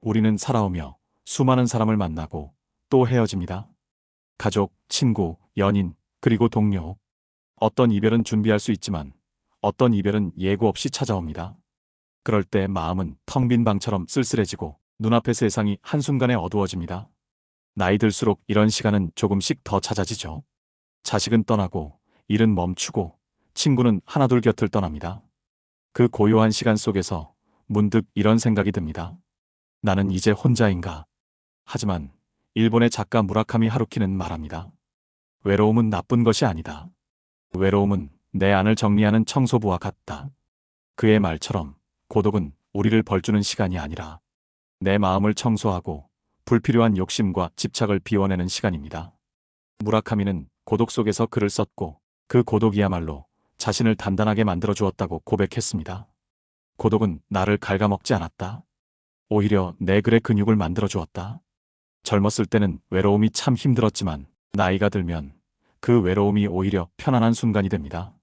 우리는 살아오며 수많은 사람을 만나고 또 헤어집니다. 가족, 친구, 연인, 그리고 동료. 어떤 이별은 준비할 수 있지만 어떤 이별은 예고 없이 찾아옵니다. 그럴 때 마음은 텅 빈 방처럼 쓸쓸해지고 눈앞의 세상이 한순간에 어두워집니다. 나이 들수록 이런 시간은 조금씩 더 잦아지죠. 자식은 떠나고 일은 멈추고 친구는 하나둘 곁을 떠납니다. 그 고요한 시간 속에서 문득 이런 생각이 듭니다. 나는 이제 혼자인가? 하지만 일본의 작가 무라카미 하루키는 말합니다. 외로움은 나쁜 것이 아니다. 외로움은 내 안을 정리하는 청소부와 같다. 그의 말처럼 고독은 우리를 벌주는 시간이 아니라 내 마음을 청소하고 불필요한 욕심과 집착을 비워내는 시간입니다. 무라카미는 고독 속에서 글을 썼고 그 고독이야말로 자신을 단단하게 만들어 주었다고 고백했습니다. 고독은 나를 갉아먹지 않았다. 오히려 내 글의 근육을 만들어 주었다. 젊었을 때는 외로움이 참 힘들었지만 나이가 들면 그 외로움이 오히려 편안한 순간이 됩니다.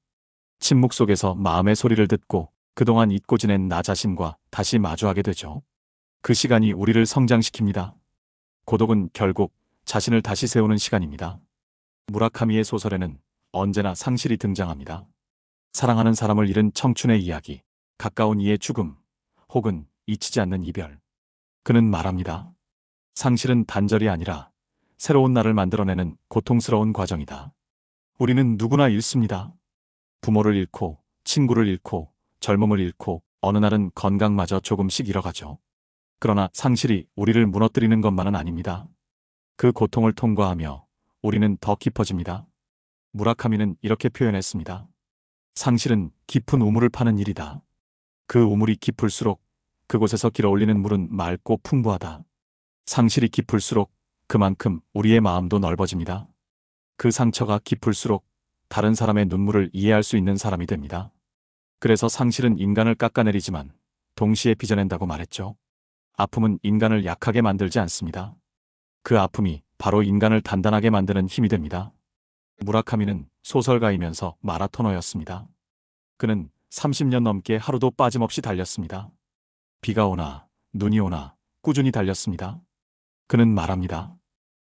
침묵 속에서 마음의 소리를 듣고 그동안 잊고 지낸 나 자신과 다시 마주하게 되죠. 그 시간이 우리를 성장시킵니다. 고독은 결국 자신을 다시 세우는 시간입니다. 무라카미의 소설에는 언제나 상실이 등장합니다. 사랑하는 사람을 잃은 청춘의 이야기, 가까운 이의 죽음, 혹은 잊히지 않는 이별. 그는 말합니다. 상실은 단절이 아니라 새로운 나를 만들어내는 고통스러운 과정이다. 우리는 누구나 잃습니다. 부모를 잃고, 친구를 잃고, 젊음을 잃고, 어느 날은 건강마저 조금씩 잃어가죠. 그러나 상실이 우리를 무너뜨리는 것만은 아닙니다. 그 고통을 통과하며 우리는 더 깊어집니다. 무라카미는 이렇게 표현했습니다. 상실은 깊은 우물을 파는 일이다. 그 우물이 깊을수록 그곳에서 길어올리는 물은 맑고 풍부하다. 상실이 깊을수록 그만큼 우리의 마음도 넓어집니다. 그 상처가 깊을수록 다른 사람의 눈물을 이해할 수 있는 사람이 됩니다. 그래서 상실은 인간을 깎아내리지만 동시에 빚어낸다고 말했죠. 아픔은 인간을 약하게 만들지 않습니다. 그 아픔이 바로 인간을 단단하게 만드는 힘이 됩니다. 무라카미는 소설가이면서 마라토너였습니다. 그는 30년 넘게 하루도 빠짐없이 달렸습니다. 비가 오나 눈이 오나 꾸준히 달렸습니다. 그는 말합니다.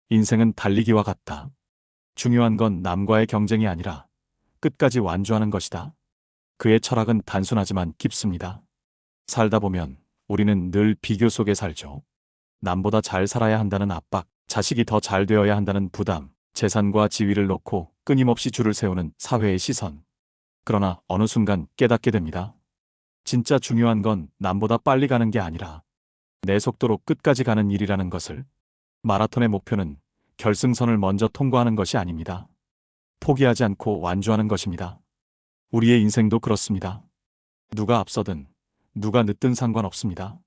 인생은 달리기와 같다. 중요한 건 남과의 경쟁이 아니라 끝까지 완주하는 것이다. 그의 철학은 단순하지만 깊습니다. 살다 보면 우리는 늘 비교 속에 살죠. 남보다 잘 살아야 한다는 압박, 자식이 더 잘 되어야 한다는 부담, 재산과 지위를 놓고 끊임없이 줄을 세우는 사회의 시선. 그러나 어느 순간 깨닫게 됩니다. 진짜 중요한 건 남보다 빨리 가는 게 아니라 내 속도로 끝까지 가는 일이라는 것을. 마라톤의 목표는 결승선을 먼저 통과하는 것이 아닙니다. 포기하지 않고 완주하는 것입니다. 우리의 인생도 그렇습니다. 누가 앞서든 누가 늦든 상관없습니다.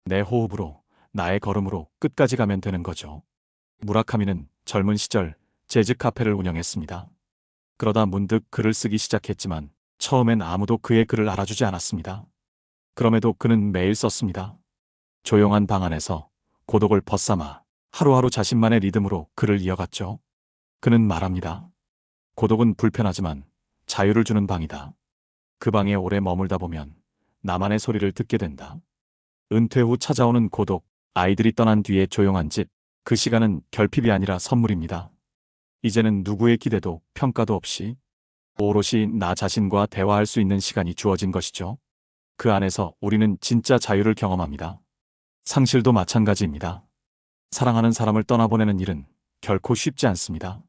내 호흡으로, 나의 걸음으로 끝까지 가면 되는 거죠. 무라카미는 젊은 시절 재즈 카페를 운영했습니다. 그러다 문득 글을 쓰기 시작했지만 처음엔 아무도 그의 글을 알아주지 않았습니다. 그럼에도 그는 매일 썼습니다. 조용한 방 안에서 고독을 벗삼아 하루하루 자신만의 리듬으로 글을 이어갔죠. 그는 말합니다. 고독은 불편하지만 자유를 주는 방이다. 그 방에 오래 머물다 보면 나만의 소리를 듣게 된다. 은퇴 후 찾아오는 고독, 아이들이 떠난 뒤의 조용한 집, 그 시간은 결핍이 아니라 선물입니다. 이제는 누구의 기대도 평가도 없이 오롯이 나 자신과 대화할 수 있는 시간이 주어진 것이죠. 그 안에서 우리는 진짜 자유를 경험합니다. 상실도 마찬가지입니다. 사랑하는 사람을 떠나보내는 일은 결코 쉽지 않습니다.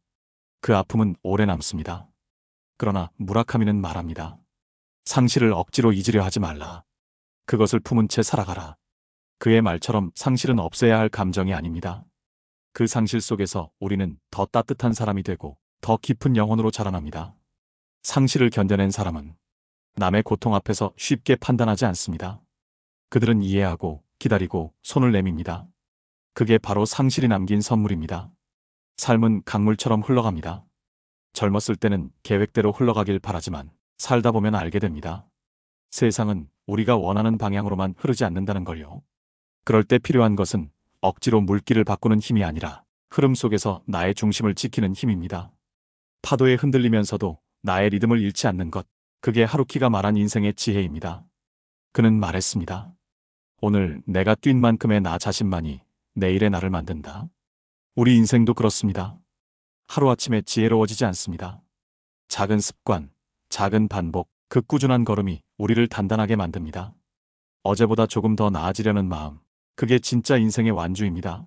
그 아픔은 오래 남습니다. 그러나 무라카미는 말합니다. 상실을 억지로 잊으려 하지 말라. 그것을 품은 채 살아가라. 그의 말처럼 상실은 없애야 할 감정이 아닙니다. 그 상실 속에서 우리는 더 따뜻한 사람이 되고 더 깊은 영혼으로 자라납니다. 상실을 견뎌낸 사람은 남의 고통 앞에서 쉽게 판단하지 않습니다. 그들은 이해하고 기다리고 손을 내밉니다. 그게 바로 상실이 남긴 선물입니다. 삶은 강물처럼 흘러갑니다. 젊었을 때는 계획대로 흘러가길 바라지만 살다 보면 알게 됩니다. 세상은 우리가 원하는 방향으로만 흐르지 않는다는 걸요. 그럴 때 필요한 것은 억지로 물길을 바꾸는 힘이 아니라 흐름 속에서 나의 중심을 지키는 힘입니다. 파도에 흔들리면서도 나의 리듬을 잃지 않는 것, 그게 하루키가 말한 인생의 지혜입니다. 그는 말했습니다. 오늘 내가 뛴 만큼의 나 자신만이 내일의 나를 만든다. 우리 인생도 그렇습니다. 하루아침에 지혜로워지지 않습니다. 작은 습관, 작은 반복, 그 꾸준한 걸음이 우리를 단단하게 만듭니다. 어제보다 조금 더 나아지려는 마음, 그게 진짜 인생의 완주입니다.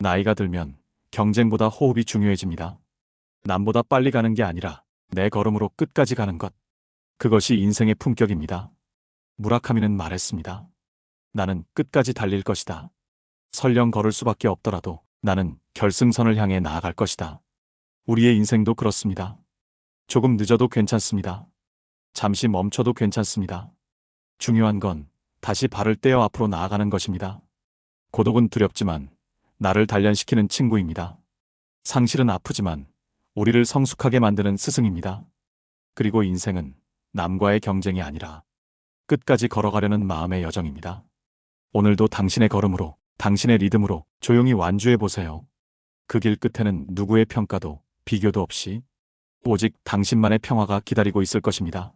나이가 들면 경쟁보다 호흡이 중요해집니다. 남보다 빨리 가는 게 아니라 내 걸음으로 끝까지 가는 것. 그것이 인생의 품격입니다. 무라카미는 말했습니다. 나는 끝까지 달릴 것이다. 설령 걸을 수밖에 없더라도 나는 결승선을 향해 나아갈 것이다. 우리의 인생도 그렇습니다. 조금 늦어도 괜찮습니다. 잠시 멈춰도 괜찮습니다. 중요한 건 다시 발을 떼어 앞으로 나아가는 것입니다. 고독은 두렵지만 나를 단련시키는 친구입니다. 상실은 아프지만 우리를 성숙하게 만드는 스승입니다. 그리고 인생은 남과의 경쟁이 아니라 끝까지 걸어가려는 마음의 여정입니다. 오늘도 당신의 걸음으로, 당신의 리듬으로 조용히 완주해 보세요. 그 길 끝에는 누구의 평가도 비교도 없이 오직 당신만의 평화가 기다리고 있을 것입니다.